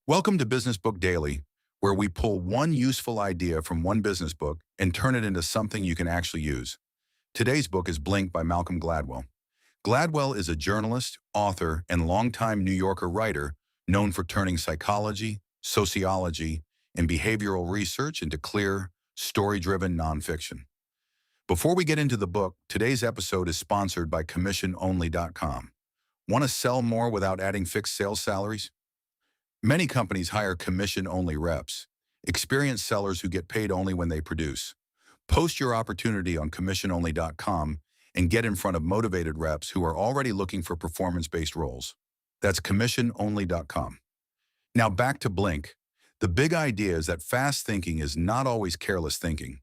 Welcome to Business Book Daily, where we pull one useful idea from one business book and turn it into something you can actually use. Today's book is Blink by Malcolm Gladwell. Gladwell is a journalist, author, and longtime New Yorker writer known for turning psychology, sociology, and behavioral research into clear, story-driven nonfiction. Before we get into the book, today's episode is sponsored by CommissionOnly.com. Want to sell more without adding fixed sales salaries? Many companies hire commission-only reps, experienced sellers who get paid only when they produce. Post your opportunity on CommissionOnly.com and get in front of motivated reps who are already looking for performance-based roles. That's CommissionOnly.com. Now back to Blink. The big idea is that fast thinking is not always careless thinking.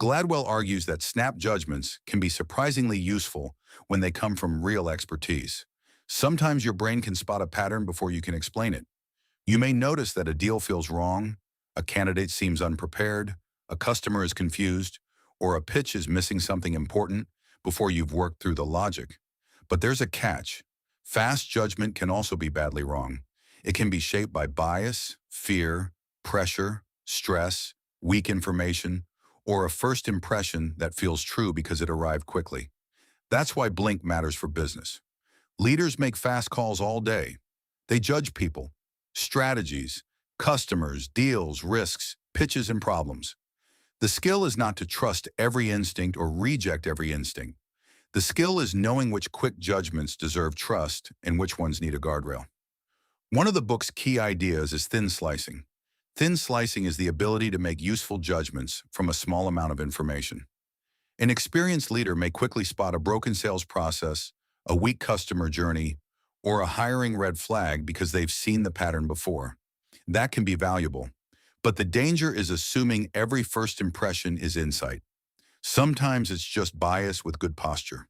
Gladwell argues that snap judgments can be surprisingly useful when they come from real expertise. Sometimes your brain can spot a pattern before you can explain it. You may notice that a deal feels wrong, a candidate seems unprepared, a customer is confused, or a pitch is missing something important before you've worked through the logic. But there's a catch. Fast judgment can also be badly wrong. It can be shaped by bias, fear, pressure, stress, weak information, or a first impression that feels true because it arrived quickly. That's why Blink matters for business. Leaders make fast calls all day. They judge people, strategies, customers, deals, risks, pitches, and problems. The skill is not to trust every instinct or reject every instinct. The skill is knowing which quick judgments deserve trust and which ones need a guardrail. One of the book's key ideas is thin slicing. Thin slicing is the ability to make useful judgments from a small amount of information. An experienced leader may quickly spot a broken sales process, a weak customer journey, or a hiring red flag because they've seen the pattern before. That can be valuable, but the danger is assuming every first impression is insight. Sometimes it's just bias with good posture.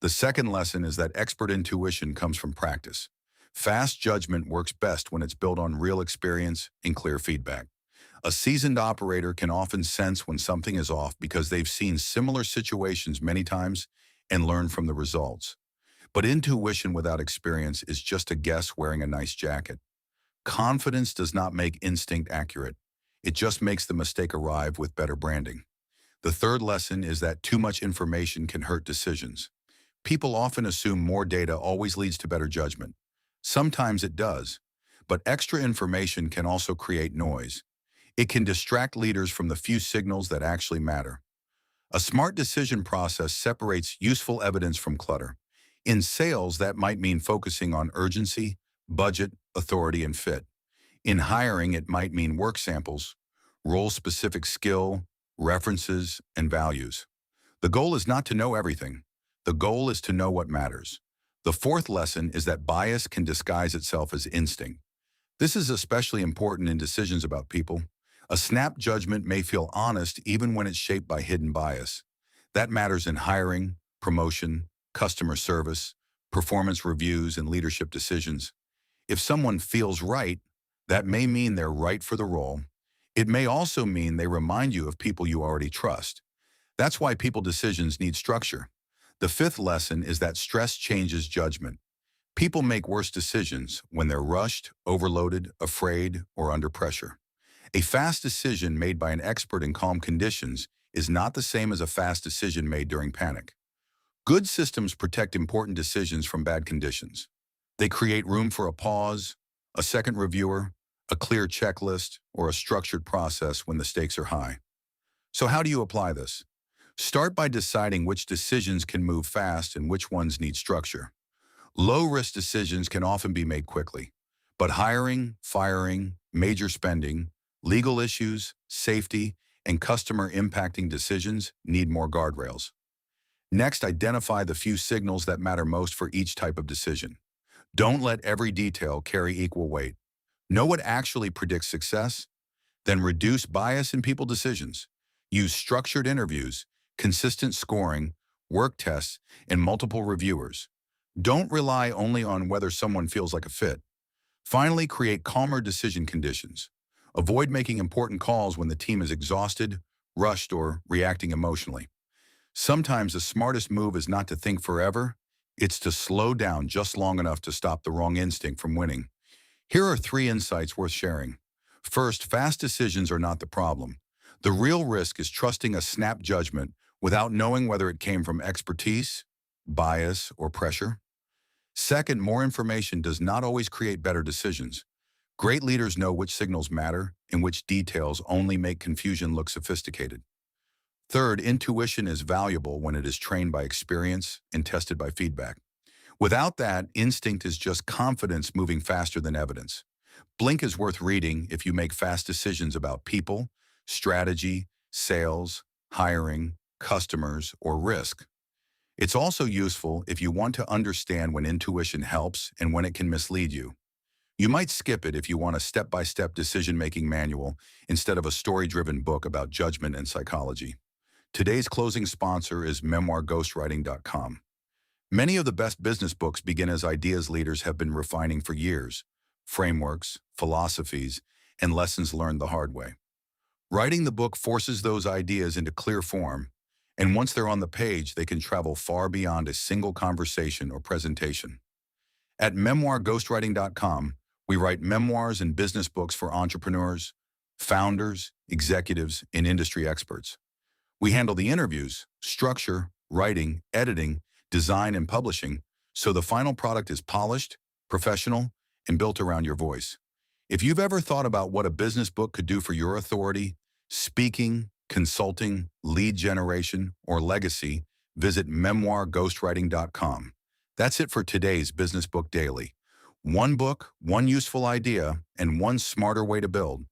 The second lesson is that expert intuition comes from practice. Fast judgment works best when it's built on real experience and clear feedback. A seasoned operator can often sense when something is off because they've seen similar situations many times and learned from the results. But intuition without experience is just a guess wearing a nice jacket. Confidence does not make instinct accurate. It just makes the mistake arrive with better branding. The third lesson is that too much information can hurt decisions. People often assume more data always leads to better judgment. Sometimes it does, but extra information can also create noise. It can distract leaders from the few signals that actually matter. A smart decision process separates useful evidence from clutter. In sales, that might mean focusing on urgency, budget, authority, and fit. In hiring, it might mean work samples, role-specific skill, references, and values. The goal is not to know everything. The goal is to know what matters. The fourth lesson is that bias can disguise itself as instinct. This is especially important in decisions about people. A snap judgment may feel honest even when it's shaped by hidden bias. That matters in hiring, promotion, customer service, performance reviews, and leadership decisions. If someone feels right, that may mean they're right for the role. It may also mean they remind you of people you already trust. That's why people decisions need structure. The fifth lesson is that stress changes judgment. People make worse decisions when they're rushed, overloaded, afraid, or under pressure. A fast decision made by an expert in calm conditions is not the same as a fast decision made during panic. Good systems protect important decisions from bad conditions. They create room for a pause, a second reviewer, a clear checklist, or a structured process when the stakes are high. So how do you apply this? Start by deciding which decisions can move fast and which ones need structure. Low-risk decisions can often be made quickly, but hiring, firing, major spending, legal issues, safety, and customer-impacting decisions need more guardrails. Next, identify the few signals that matter most for each type of decision. Don't let every detail carry equal weight. Know what actually predicts success, then reduce bias in people's decisions. Use structured interviews, consistent scoring, work tests, and multiple reviewers. Don't rely only on whether someone feels like a fit. Finally, create calmer decision conditions. Avoid making important calls when the team is exhausted, rushed, or reacting emotionally. Sometimes the smartest move is not to think forever, it's to slow down just long enough to stop the wrong instinct from winning. Here are 3 insights worth sharing. First, fast decisions are not the problem. The real risk is trusting a snap judgment without knowing whether it came from expertise, bias, or pressure. Second, more information does not always create better decisions. Great leaders know which signals matter and which details only make confusion look sophisticated. Third, intuition is valuable when it is trained by experience and tested by feedback. Without that, instinct is just confidence moving faster than evidence. Blink is worth reading if you make fast decisions about people, strategy, sales, hiring, customers, or risk. It's also useful if you want to understand when intuition helps and when it can mislead you. You might skip it if you want a step-by-step decision-making manual instead of a story-driven book about judgment and psychology. Today's closing sponsor is memoirghostwriting.com. Many of the best business books begin as ideas leaders have been refining for years, frameworks, philosophies, and lessons learned the hard way. Writing the book forces those ideas into clear form, and once they're on the page, they can travel far beyond a single conversation or presentation. At memoirghostwriting.com, we write memoirs and business books for entrepreneurs, founders, executives, and industry experts. We handle the interviews, structure, writing, editing, design, and publishing, so the final product is polished, professional, and built around your voice. If you've ever thought about what a business book could do for your authority, speaking, consulting, lead generation, or legacy, visit memoirghostwriting.com. That's it for today's Business Book Daily. One book, one useful idea, and one smarter way to build.